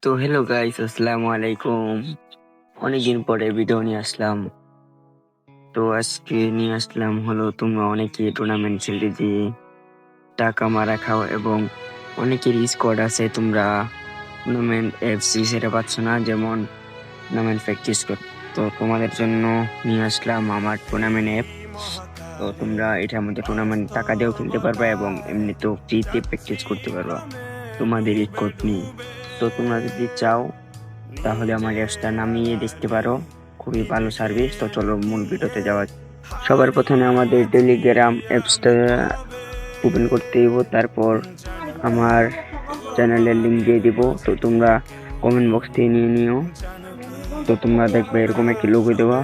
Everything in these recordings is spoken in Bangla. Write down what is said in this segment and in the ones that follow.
তো হ্যালো গাইস, আসসালামু আলাইকুম। অনেকদিন পরে ভিডিও নিয়ে আসলাম। তো আজকে নিয়ে আসলাম হলো তোমরা অনেকে টুর্নামেন্ট খেলতে দিয়ে টাকা মারা খাও এবং অনেকের স্কোয়াড আছে, তোমরা টুর্নামেন্ট এফসি সেটা পাচ্ছ না, যেমন টুর্নামেন্ট প্র্যাকটিস কর। তো তোমাদের জন্য নিয়ে আসলাম আমার টুর্নামেন্ট অ্যাপ। তো তোমরা এটার মধ্যে টুর্নামেন্ট টাকা দিয়েও খেলতে পারবা এবং এমনিতেও ফ্রিতে প্র্যাকটিস করতে পারবা তোমাদের স্কোয়াড নিয়ে। তো তোমরা যদি চাও তাহলে আমার অ্যাপসটা নামিয়ে দেখতে পারো, খুবই ভালো সার্ভিস। তো চলো মূল ভিডিওতে যাওয়া যাক। সবার প্রথমে আমাদের টেলিগ্রাম অ্যাপসটা ওপেন করতে দিব, তারপর আমার চ্যানেলের লিঙ্ক দিয়ে দিব। তো তোমরা কমেন্ট বক্স থেকে নিয়ে নিও। তো তোমরা দেখবে এরকম একটি লোগো দেওয়া।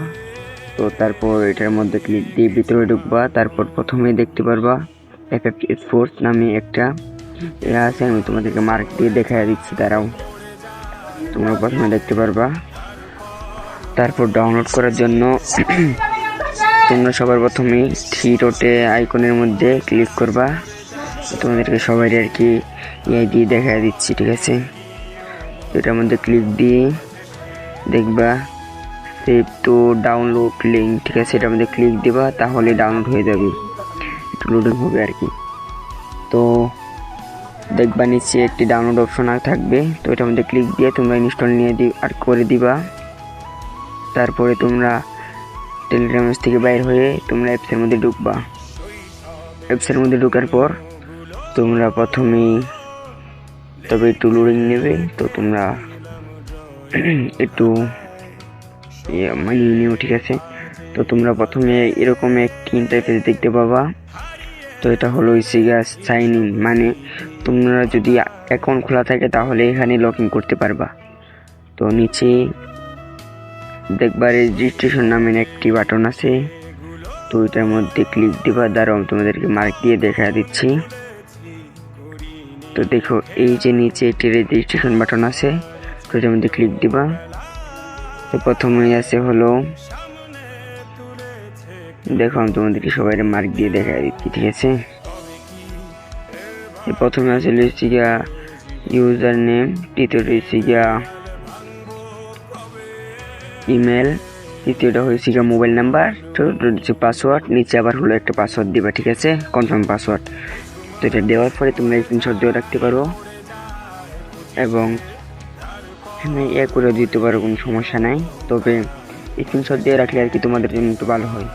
তো তারপর এটার মধ্যে ক্লিক দিয়ে ভিতরে ঢুকবা, তারপর প্রথমে দেখতে পারবা এফএফ স্পোর্টস নামে একটা আছে। আমি তোমাদেরকে মার্ক দিয়ে দেখাই দিচ্ছি, দাঁড়াও। তোমরা প্রথমে দেখতে পারবা। তারপর ডাউনলোড করার জন্য তোমরা সবার প্রথমে থ্রি ডটে আইকনের মধ্যে ক্লিক করবা। তোমাদেরকে সবাই আর কি দিয়ে দেখা দিচ্ছি, ঠিক আছে। এটার মধ্যে ক্লিক দিয়ে দেখবা সেভ টু ডাউনলোড লিঙ্ক, ঠিক আছে। এটার মধ্যে ক্লিক দিবা, তাহলে ডাউনলোড হয়ে যাবে, একটু লোডিং হবে আর কি। তো দেখবা নিচে একটি ডাউনলোড অপশন থাকবে। তো এটার মধ্যে ক্লিক দিয়ে তোমরা ইনস্টল নিয়ে আর করে দিবা। তারপরে তোমরা টেলিগ্রাম থেকে বাইর হয়ে তোমরা অ্যাপসের মধ্যে ঢুকবা। অ্যাপসের মধ্যে ঢোকার পর তোমরা প্রথমেই তবে একটু লোডিং নেবে। তো তোমরা একটু মানিয়ে নিও, ঠিক আছে। তো তোমরা প্রথমে এরকম একটি ইন্টারফেস দেখতে পাবা। তো এটা হলো সাইন ইন, মানে তোমরা যদি অ্যাকাউন্ট খোলা থাকে তাহলে এখানে লগ ইন করতে পারবা। তো নিচে দেখবা রেজিস্ট্রেশন নামের একটি বাটন আছে। তো এটার মধ্যে ক্লিক দিবা, দ্বারা আমি তোমাদেরকে মার্ক দিয়ে দেখা দিচ্ছি। তো দেখো এই যে নিচে একটি রেজিস্ট্রেশন বাটন আছে, তো এটার মধ্যে ক্লিক দিবা। তো প্রথমেই আছে হলো, দেখো আমি তোমাদেরকে সবাই মার্ক দিয়ে দেখা দিচ্ছি, ঠিক আছে। প্রথমে আছে লিস্টিগা ইউজার নেম, দ্বিতীয়টা লিস্টিগা ইমেল, তৃতীয়টা হয়েছে গিয়ে মোবাইল নাম্বার, চতুর্থ হচ্ছে পাসওয়ার্ড। নিচে আবার হলো একটা পাসওয়ার্ড দিবা, ঠিক আছে, কনফার্ম পাসওয়ার্ড। তো এটা দেওয়ার পরে তোমরা স্ক্রিনশট দিয়ে রাখতে পারো এবং করে দিতে পারো, কোনো সমস্যা নাই। তবে স্ক্রিনশট দিয়ে রাখলে আর কি তোমাদের জন্য একটু ভালো হয়।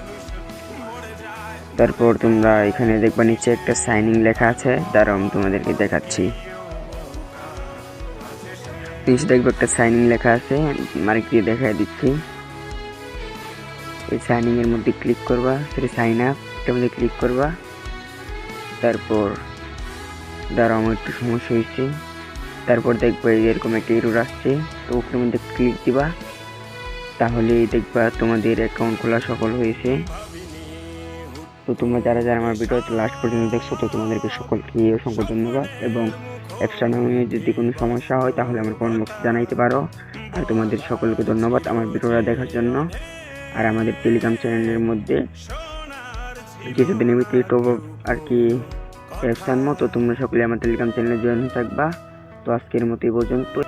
তারপর তোমরা এখানে দেখবা নিচে একটা সাইন ইন লেখা আছে, তার আমি তোমাদেরকে দেখাচ্ছি। নিচে দেখবো একটা সাইন ইন লেখা আছে, মার্ক দিয়ে দেখা দিচ্ছি। এই সাইন ইন এর মধ্যে ক্লিক করবা, সেটা সাইন আপ এটার মধ্যে ক্লিক করবা। তারপর দাঁড়াও, আমার একটু সমস্যা হয়েছে। তারপর দেখবো এরকম একটা এরর আসছে, তো ওখানের মধ্যে ক্লিক দিবা, তাহলে দেখবা তোমাদের অ্যাকাউন্ট খোলা সফল হয়েছে। তো তোমরা যারা যারা আমার ভিডিওতে লাস্ট পর্যন্ত দেখছো, তো তোমাদেরকে সকলকে অসংখ্য ধন্যবাদ। এবং অ্যাপসটা নামে যদি কোনো সমস্যা হয় তাহলে আমার কমেন্ট বক্সে জানাইতে পারো। আর তোমাদের সকলকে ধন্যবাদ আমার ভিডিওটা দেখার জন্য। আর আমাদের টেলিগ্রাম চ্যানেলের মধ্যে কিছুদিনের ভিতরে টপ আর কি অ্যাপস আনবো, তো তোমরা সকলে আমার টেলিগ্রাম চ্যানেলে জয়েন হয়ে থাকবা। তো আজকের মতো এই পর্যন্ত।